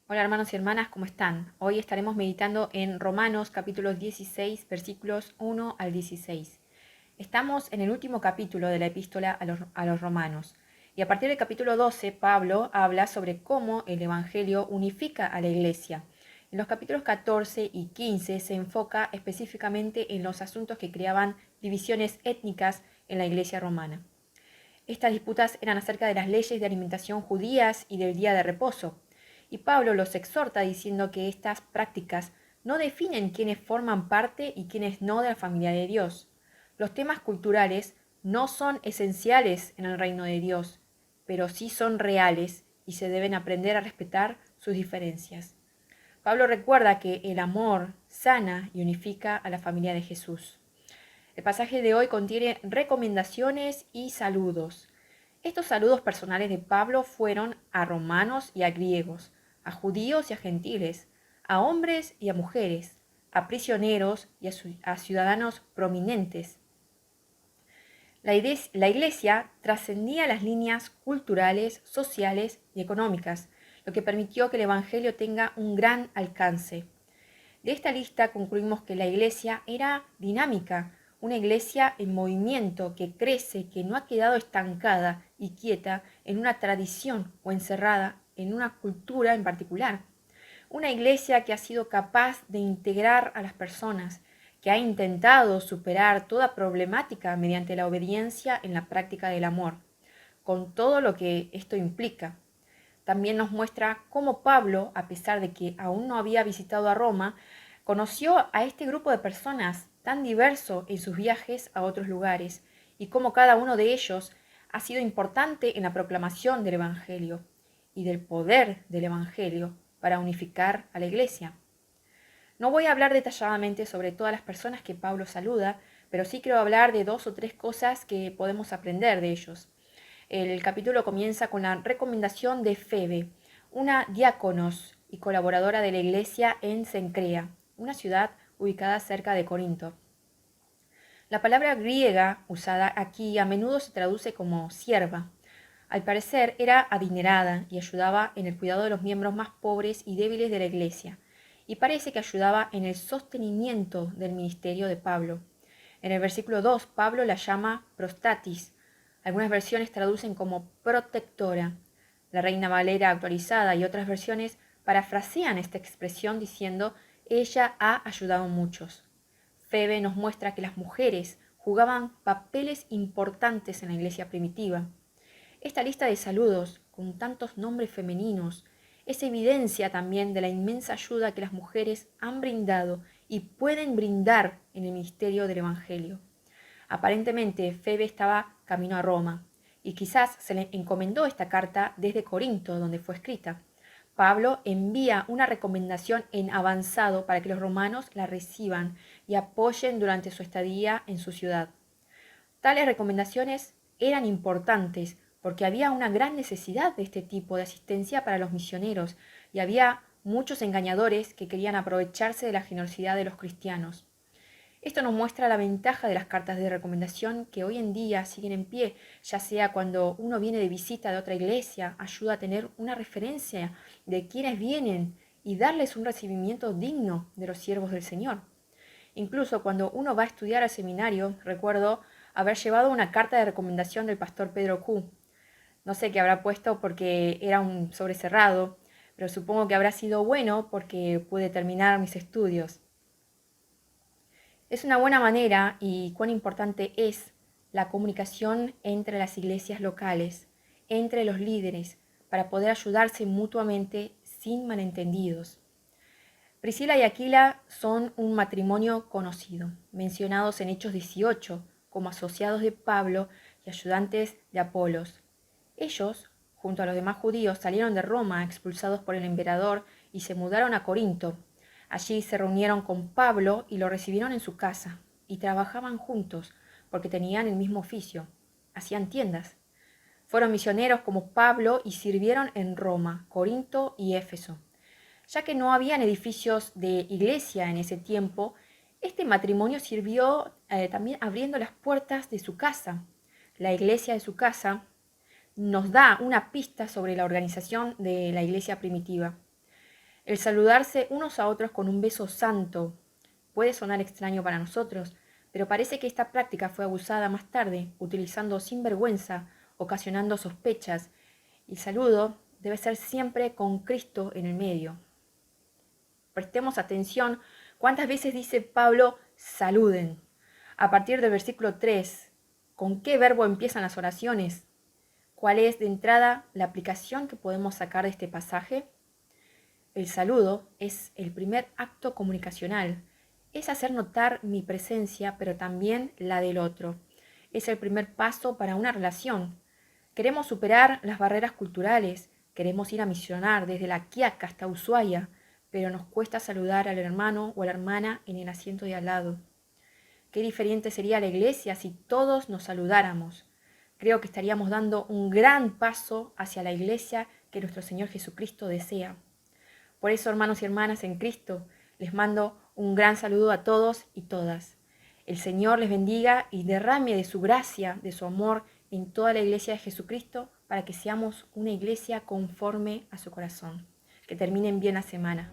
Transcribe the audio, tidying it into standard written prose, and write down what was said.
Hola hermanos y hermanas, ¿cómo están? Hoy estaremos meditando en Romanos capítulo 16, versículos 1 al 16. Estamos en el último capítulo de la epístola a los Romanos y a partir del capítulo 12 Pablo habla sobre cómo el Evangelio unifica a la iglesia. En los capítulos 14 y 15 se enfoca específicamente en los asuntos que creaban divisiones étnicas en la iglesia romana. Estas disputas eran acerca de las leyes de alimentación judías y del día de reposo. Y Pablo los exhorta diciendo que estas prácticas no definen quiénes forman parte y quiénes no de la familia de Dios. Los temas culturales no son esenciales en el reino de Dios, pero sí son reales y se deben aprender a respetar sus diferencias. Pablo recuerda que el amor sana y unifica a la familia de Jesús. El pasaje de hoy contiene recomendaciones y saludos. Estos saludos personales de Pablo fueron a romanos y a griegos, a judíos y a gentiles, a hombres y a mujeres, a prisioneros y a ciudadanos prominentes. La iglesia trascendía las líneas culturales, sociales y económicas, lo que permitió que el Evangelio tenga un gran alcance. De esta lista concluimos que la iglesia era dinámica, una iglesia en movimiento que crece, que no ha quedado estancada y quieta en una tradición o encerrada en una cultura en particular. Una iglesia que ha sido capaz de integrar a las personas, que ha intentado superar toda problemática mediante la obediencia en la práctica del amor, con todo lo que esto implica. También nos muestra cómo Pablo, a pesar de que aún no había visitado a Roma, conoció a este grupo de personas tan diverso en sus viajes a otros lugares y cómo cada uno de ellos ha sido importante en la proclamación del Evangelio y del poder del Evangelio para unificar a la iglesia. No voy a hablar detalladamente sobre todas las personas que Pablo saluda, pero sí quiero hablar de 2 o 3 cosas que podemos aprender de ellos. El capítulo comienza con la recomendación de Febe, una diáconos y colaboradora de la iglesia en Cencrea, una ciudad ubicada cerca de Corinto. La palabra griega usada aquí a menudo se traduce como sierva. Al parecer era adinerada y ayudaba en el cuidado de los miembros más pobres y débiles de la iglesia, y parece que ayudaba en el sostenimiento del ministerio de Pablo. En el versículo 2, Pablo la llama prostatis. Algunas versiones traducen como protectora. La Reina Valera actualizada y otras versiones parafrasean esta expresión diciendo ella ha ayudado a muchos. Febe nos muestra que las mujeres jugaban papeles importantes en la iglesia primitiva. Esta lista de saludos, con tantos nombres femeninos, es evidencia también de la inmensa ayuda que las mujeres han brindado y pueden brindar en el ministerio del Evangelio. Aparentemente, Febe estaba camino a Roma y quizás se le encomendó esta carta desde Corinto, donde fue escrita. Pablo envía una recomendación en avanzado para que los romanos la reciban y apoyen durante su estadía en su ciudad. Tales recomendaciones eran importantes porque había una gran necesidad de este tipo de asistencia para los misioneros y había muchos engañadores que querían aprovecharse de la generosidad de los cristianos. Esto nos muestra la ventaja de las cartas de recomendación que hoy en día siguen en pie, ya sea cuando uno viene de visita de otra iglesia, ayuda a tener una referencia de quienes vienen y darles un recibimiento digno de los siervos del Señor. Incluso cuando uno va a estudiar al seminario, recuerdo haber llevado una carta de recomendación del pastor Pedro Q. No sé qué habrá puesto porque era un sobre cerrado, pero supongo que habrá sido bueno porque pude terminar mis estudios. Es una buena manera y cuán importante es la comunicación entre las iglesias locales, entre los líderes, para poder ayudarse mutuamente sin malentendidos. Priscila y Aquila son un matrimonio conocido, mencionados en Hechos 18 como asociados de Pablo y ayudantes de Apolos. Ellos, junto a los demás judíos, salieron de Roma expulsados por el emperador y se mudaron a Corinto. Allí se reunieron con Pablo y lo recibieron en su casa, y trabajaban juntos porque tenían el mismo oficio, hacían tiendas. Fueron misioneros como Pablo y sirvieron en Roma, Corinto y Éfeso. Ya que no habían edificios de iglesia en ese tiempo, este matrimonio sirvió también abriendo las puertas de su casa. La iglesia de su casa nos da una pista sobre la organización de la iglesia primitiva. El saludarse unos a otros con un beso santo puede sonar extraño para nosotros, pero parece que esta práctica fue abusada más tarde, utilizando sin vergüenza, ocasionando sospechas. El saludo debe ser siempre con Cristo en el medio. Prestemos atención cuántas veces dice Pablo saluden. A partir del versículo 3, ¿con qué verbo empiezan las oraciones? ¿Cuál es de entrada la aplicación que podemos sacar de este pasaje? El saludo es el primer acto comunicacional. Es hacer notar mi presencia, pero también la del otro. Es el primer paso para una relación. Queremos superar las barreras culturales, queremos ir a misionar desde La Quiaca hasta Ushuaia, pero nos cuesta saludar al hermano o a la hermana en el asiento de al lado. Qué diferente sería la iglesia si todos nos saludáramos. Creo que estaríamos dando un gran paso hacia la iglesia que nuestro Señor Jesucristo desea. Por eso, hermanos y hermanas en Cristo, les mando un gran saludo a todos y todas. El Señor les bendiga y derrame de su gracia, de su amor en toda la iglesia de Jesucristo para que seamos una iglesia conforme a su corazón. Que terminen bien la semana.